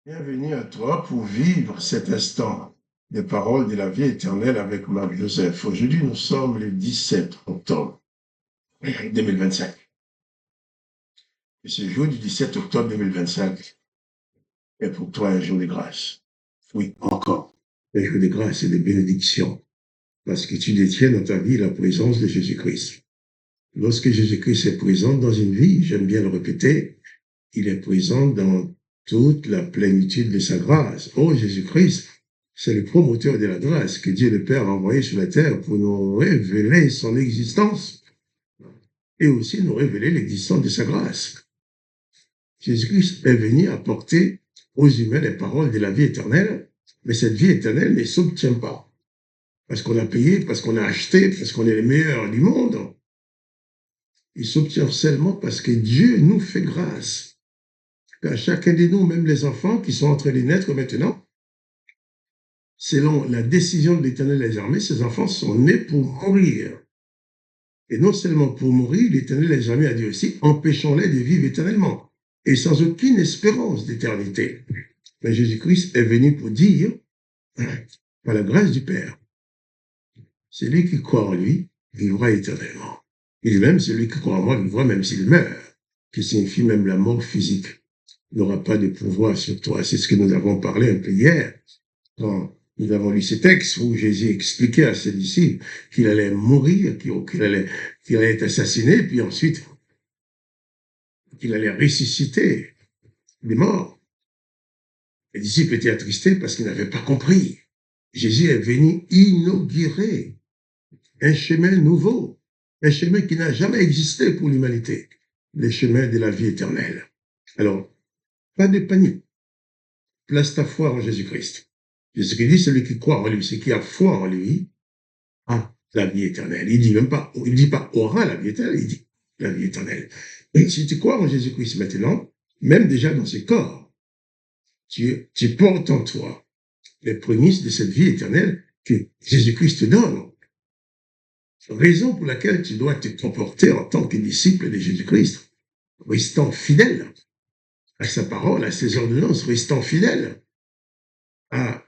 Bienvenue à toi pour vivre cet instant des paroles de la vie éternelle avec Marc-Joseph. Aujourd'hui, nous sommes le 17 octobre 2025. Et ce jour du 17 octobre 2025 est pour toi un jour de grâce. Oui, encore. Un jour de grâce et de bénédiction. Parce que tu détiens dans ta vie la présence de Jésus-Christ. Lorsque Jésus-Christ est présent dans une vie, j'aime bien le répéter, il est présent dans toute la plénitude de sa grâce. Oh, Jésus-Christ, c'est le promoteur de la grâce que Dieu le Père a envoyé sur la terre pour nous révéler son existence et aussi nous révéler l'existence de sa grâce. Jésus-Christ est venu apporter aux humains les paroles de la vie éternelle, mais cette vie éternelle ne s'obtient pas parce qu'on a payé, parce qu'on a acheté, parce qu'on est les meilleurs du monde. Il s'obtient seulement parce que Dieu nous fait grâce. À chacun de nous, même les enfants qui sont en train de naître maintenant, selon la décision de l'Éternel des armées, ces enfants sont nés pour mourir. Et non seulement pour mourir, l'Éternel des armées a dit aussi, empêchons-les de vivre éternellement et sans aucune espérance d'éternité. Mais Jésus-Christ est venu pour dire, par la grâce du Père, celui qui croit en lui vivra éternellement. Et même celui qui croit en moi vivra même s'il meurt, qui signifie même la mort physique, n'aura pas de pouvoir sur toi. C'est ce que nous avons parlé un peu hier, quand nous avons lu ces textes où Jésus expliquait à ses disciples qu'il allait mourir, qu'il allait être assassiné, puis ensuite qu'il allait ressusciter des morts. Les disciples étaient attristés parce qu'ils n'avaient pas compris. Jésus est venu inaugurer un chemin nouveau, un chemin qui n'a jamais existé pour l'humanité, le chemin de la vie éternelle. Alors, pas de panique. Place ta foi en Jésus-Christ. Jésus-Christ dit, celui qui croit en lui, celui qui a foi en lui, a la vie éternelle. Il dit même pas, il dit pas aura la vie éternelle, il dit la vie éternelle. Et si tu crois en Jésus-Christ maintenant, même déjà dans ce corps, tu portes en toi les prémices de cette vie éternelle que Jésus-Christ te donne. Raison pour laquelle tu dois te comporter en tant que disciple de Jésus-Christ, restant fidèle à sa parole, à ses ordonnances, restant fidèle à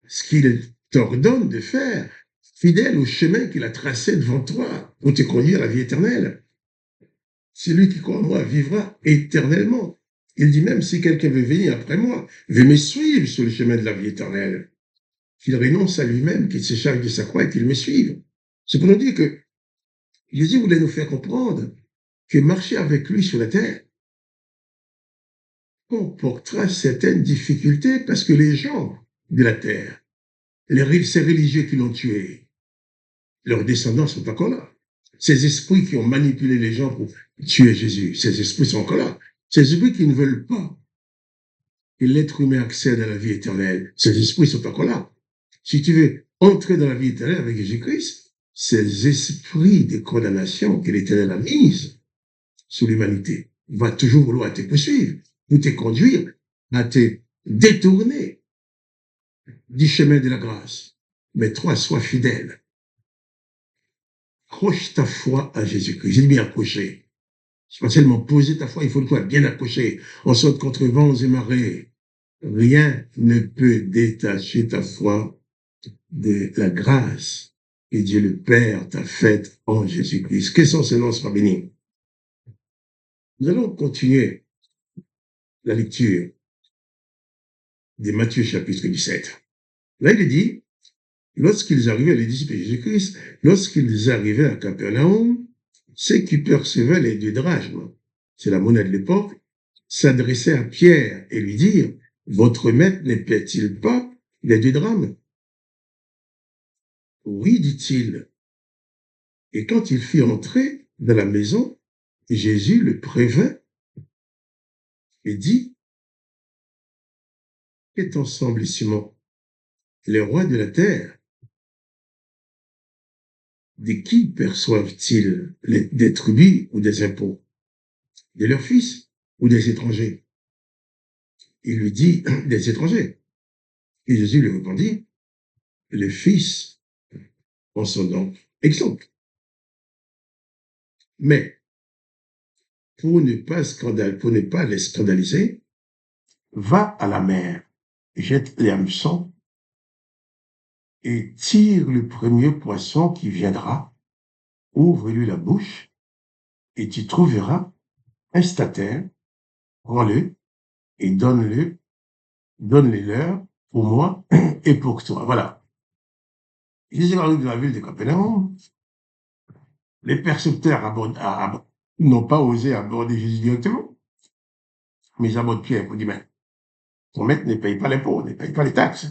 ce qu'il t'ordonne de faire, fidèle au chemin qu'il a tracé devant toi pour te conduire à la vie éternelle. Celui qui croit en moi vivra éternellement. Il dit même, si quelqu'un veut venir après moi, veut me suivre sur le chemin de la vie éternelle, qu'il renonce à lui-même, qu'il se charge de sa croix et qu'il me suive. C'est pour nous dire que Jésus voulait nous faire comprendre que marcher avec lui sur la terre comportera certaines difficultés parce que les gens de la terre, ces religieux qui l'ont tué, leurs descendants sont encore là. Ces esprits qui ont manipulé les gens pour tuer Jésus, ces esprits sont encore là. Ces esprits qui ne veulent pas que l'être humain accède à la vie éternelle, ces esprits sont encore là. Si tu veux entrer dans la vie éternelle avec Jésus-Christ, ces esprits de condamnation que l'Éternel a mis sur l'humanité va toujours vouloir te poursuivre, pour te conduire à te détourner du chemin de la grâce. Mais toi, sois fidèle. Accroche ta foi à Jésus-Christ. J'ai bien accroché. C'est pas seulement poser ta foi, il faut le toi bien accroché. On saute contre vents et marées. Rien ne peut détacher ta foi de la grâce que Dieu le Père t'a faite en Jésus-Christ. Que son nom soit béni. Nous allons continuer la lecture de Matthieu chapitre 17. Là, il est dit, lorsqu'ils arrivaient, les disciples de Jésus-Christ, lorsqu'ils arrivaient à Capernaum, ceux qui percevaient les 2 drachmes, c'est la monnaie de l'époque, s'adressaient à Pierre et lui dirent, votre maître ne paie-t-il pas les 2 drachmes? Oui, dit-il. Et quand il fit entrer dans la maison, Jésus le prévint et dit, qu'est ensemble, Simon, les rois de la terre, de qui perçoivent-ils des tributs ou des impôts? De leurs fils ou des étrangers? Il lui dit, des étrangers. Et Jésus lui répondit, les fils en sont donc exempts. Mais pour ne pas les scandaliser, va à la mer, jette les hameçons et tire le premier poisson qui viendra, ouvre-lui la bouche et tu trouveras un stataire, prends-le et donne-les-leur pour moi et pour toi. Voilà. Jésus arrive dans la ville de Capernaum. Les percepteurs n'ont pas osé aborder Jésus directement, mais ils abordent Pierre pour dire, ben, ton maître ne paye pas l'impôt, ne paye pas les taxes.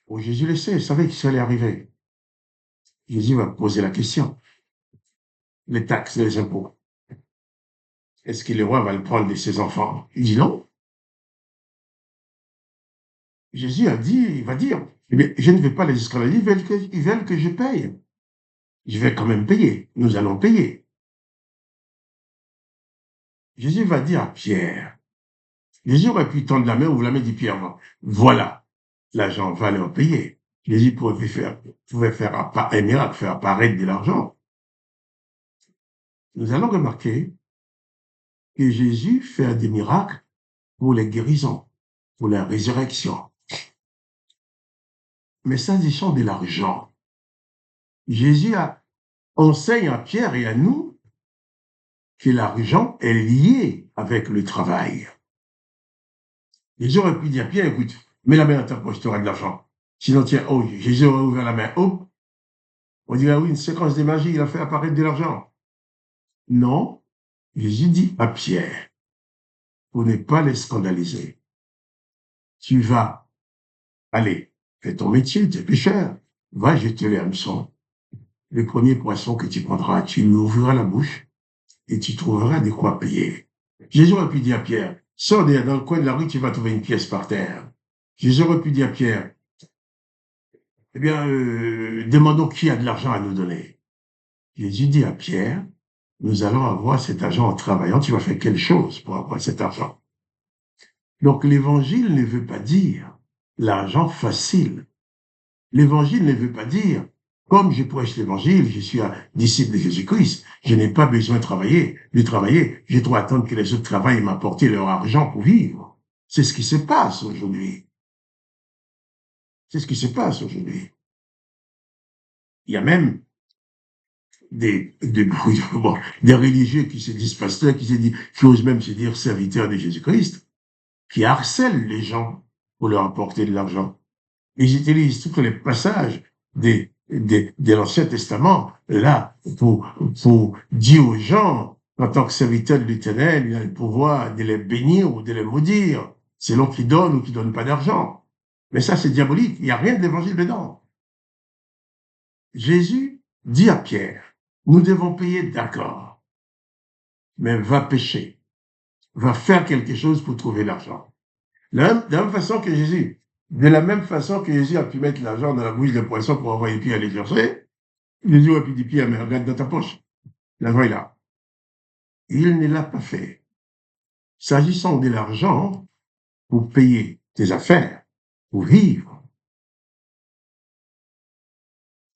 Oh, Jésus le sait, il savait que ça allait arriver. Jésus va poser la question. Les taxes, les impôts. Est-ce que le roi va le prendre de ses enfants? Il dit non. Jésus il va dire, eh bien, je ne vais pas les esclavager, ils veulent que je paye. Je vais quand même payer. Nous allons payer. Jésus va dire à Pierre, Jésus aurait pu tendre la main ou la main de Pierre, voilà, l'argent va leur payer. Jésus pouvait faire un miracle, faire apparaître de l'argent. Nous allons remarquer que Jésus fait des miracles pour les guérisons, pour la résurrection. Mais s'agissant de l'argent, Jésus enseigne à Pierre et à nous que l'argent est lié avec le travail. Jésus aurait pu dire, Pierre, écoute, mets la main dans ta poche, tu auras de l'argent. Sinon, tiens, oh, Jésus aurait ouvert la main, oh, on dirait, oui, une séquence de magie, il a fait apparaître de l'argent. Non, Jésus dit à Pierre, pour ne pas les scandaliser, tu vas, aller, fais ton métier, tu es pêcheur, va jeter les hameçons. Le premier poisson que tu prendras, tu lui ouvriras la bouche et tu trouveras de quoi payer. Jésus aurait pu dire à Pierre, sors dans le coin de la rue, tu vas trouver une pièce par terre. Jésus aurait pu dire à Pierre, eh bien, demandons qui a de l'argent à nous donner. Jésus dit à Pierre, nous allons avoir cet argent en travaillant, tu vas faire quelque chose pour avoir cet argent. Donc l'évangile ne veut pas dire l'argent facile. L'évangile ne veut pas dire, comme je prêche l'évangile, je suis un disciple de Jésus-Christ, je n'ai pas besoin de travailler, je dois attendre que les autres travaillent et m'apporter leur argent pour vivre. C'est ce qui se passe aujourd'hui. C'est ce qui se passe aujourd'hui. Il y a même des religieux qui se disent pasteurs, qui osent même se dire serviteurs de Jésus-Christ, qui harcèlent les gens pour leur apporter de l'argent. Ils utilisent tous les passages de l'Ancien Testament, là, pour dire aux gens, en tant que serviteur de l'Éternel, il a le pouvoir de les bénir ou de les maudire, selon qui donne ou qui donne pas d'argent. Mais ça, c'est diabolique. Il n'y a rien de l'évangile dedans. Jésus dit à Pierre, nous devons payer, d'accord, mais va pêcher, va faire quelque chose pour trouver l'argent. De la même façon que Jésus a pu mettre l'argent dans la bouche des poissons pour envoyer Pierre à les chercher, Jésus aurait pu dire, Pierre, mais regarde dans ta poche, l'argent est là. Il ne l'a pas fait. S'agissant de l'argent, pour payer tes affaires, pour vivre,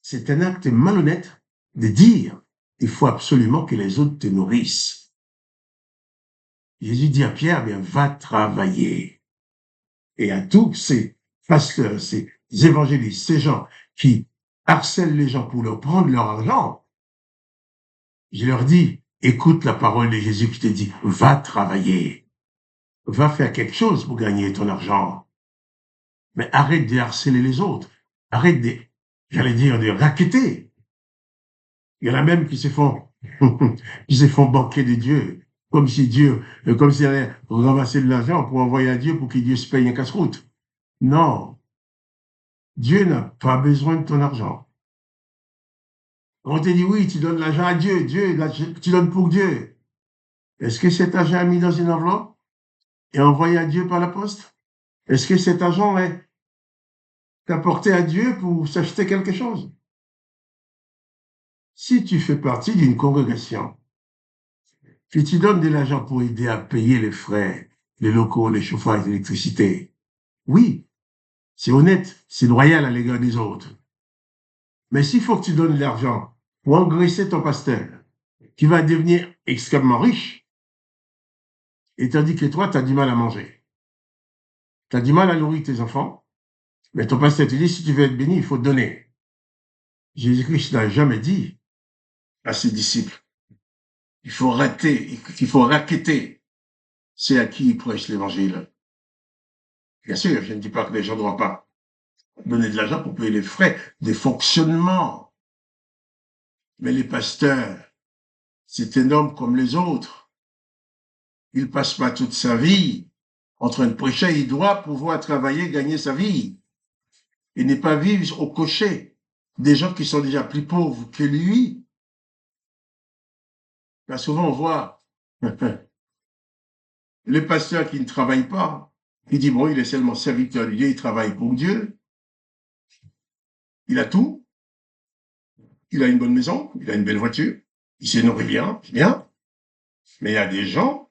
c'est un acte malhonnête de dire, il faut absolument que les autres te nourrissent. Jésus dit à Pierre, bien, va travailler. Et à tous ces pasteurs, ces évangélistes, ces gens qui harcèlent les gens pour leur prendre leur argent, je leur dis, écoute la parole de Jésus qui te dit, va travailler, va faire quelque chose pour gagner ton argent. Mais arrête de harceler les autres, arrête de racketter. Il y en a même qui se font banquer de Dieu, comme s'il allait ramasser de l'argent pour envoyer à Dieu pour que Dieu se paye un casse-croûte. Non, Dieu n'a pas besoin de ton argent. On te dit, oui, tu donnes l'argent à Dieu, tu donnes pour Dieu. Est-ce que cet argent est mis dans une enveloppe et envoyé à Dieu par la poste? Est-ce que cet argent est apporté à Dieu pour s'acheter quelque chose? Si tu fais partie d'une congrégation, que tu donnes de l'argent pour aider à payer les frais, les locaux, les chauffages, l'électricité, oui, c'est honnête, c'est loyal à l'égard des autres. Mais s'il faut que tu donnes de l'argent pour engraisser ton pasteur, qui va devenir extrêmement riche, Et tandis que toi, tu as du mal à manger. Tu as du mal à nourrir tes enfants. Mais ton pasteur te dit, si tu veux être béni, il faut donner. Jésus-Christ n'a jamais dit à ses disciples, il faut raqueter c'est à qui il prêche l'évangile. Bien sûr, je ne dis pas que les gens ne doivent pas donner de l'argent pour payer les frais des fonctionnements. Mais les pasteurs, c'est un homme comme les autres. Il ne passe pas toute sa vie en train de prêcher. Il doit pouvoir travailler, gagner sa vie. Il n'est pas vivre au cocher des gens qui sont déjà plus pauvres que lui. Là, souvent, on voit le pasteur qui ne travaille pas. Il dit, bon, il est seulement serviteur de Dieu, il travaille pour Dieu. Il a tout. Il a une bonne maison, il a une belle voiture. Il se nourrit bien. Mais il y a des gens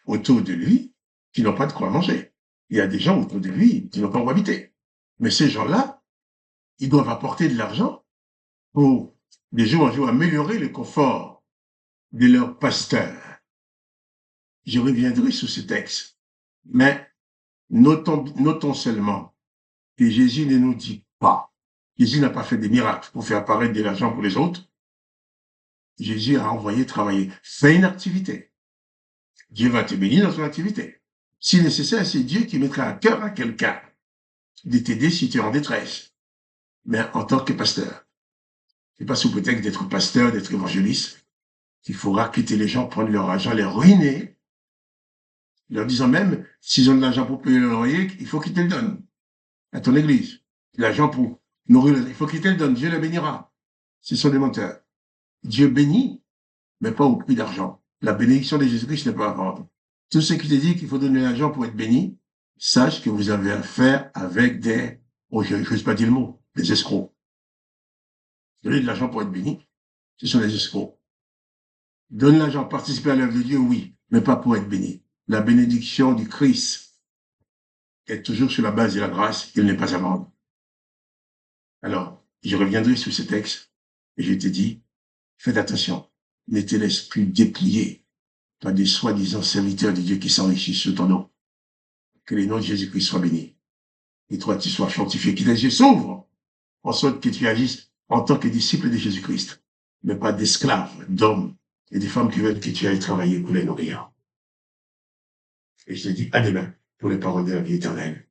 autour de lui qui n'ont pas de quoi manger. Il y a des gens autour de lui qui n'ont pas où habiter. Mais ces gens-là, ils doivent apporter de l'argent pour, de jour en jour, améliorer le confort de leur pasteur. Je reviendrai sur ce texte. Mais notons seulement que Jésus ne nous dit pas. Jésus n'a pas fait des miracles pour faire apparaître de l'argent pour les autres. Jésus a envoyé travailler. Fais une activité. Dieu va te bénir dans son activité. Si nécessaire, c'est Dieu qui mettra à cœur à quelqu'un de t'aider si tu es en détresse. Mais en tant que pasteur, c'est pas sous prétexte d'être pasteur, d'être évangéliste, qu'il faudra quitter les gens, prendre leur argent, les ruiner, leur disant même, s'ils ont de l'argent pour payer le loyer, il faut qu'ils te le donnent à ton église. L'argent pour nourrir, il faut qu'ils te le donnent, Dieu le bénira. Ce sont des menteurs. Dieu bénit, mais pas au prix d'argent. La bénédiction de Jésus-Christ n'est pas à vendre. Tout ce qui te dit qu'il faut donner l'argent pour être béni, sache que vous avez affaire avec des, oh, je n'ose pas dire le mot, des escrocs. Donner de l'argent pour être béni, ce sont des escrocs. Donner l'argent, participer à l'œuvre de Dieu, oui, mais pas pour être béni. La bénédiction du Christ est toujours sur la base de la grâce, il n'est pas à vendre. Alors, je reviendrai sur ce texte et je te dis, faites attention, ne te laisse plus déplier par des soi-disant serviteurs de Dieu qui s'enrichissent sur ton nom. Que le nom de Jésus-Christ soit béni. Et toi, tu sois fortifié, que tes yeux s'ouvrent, en sorte que tu agisses en tant que disciple de Jésus-Christ, mais pas d'esclaves, d'hommes et des femmes qui veulent que tu ailles travailler pour les nourrir. Et je te dis à demain pour les paroles de la vie éternelle.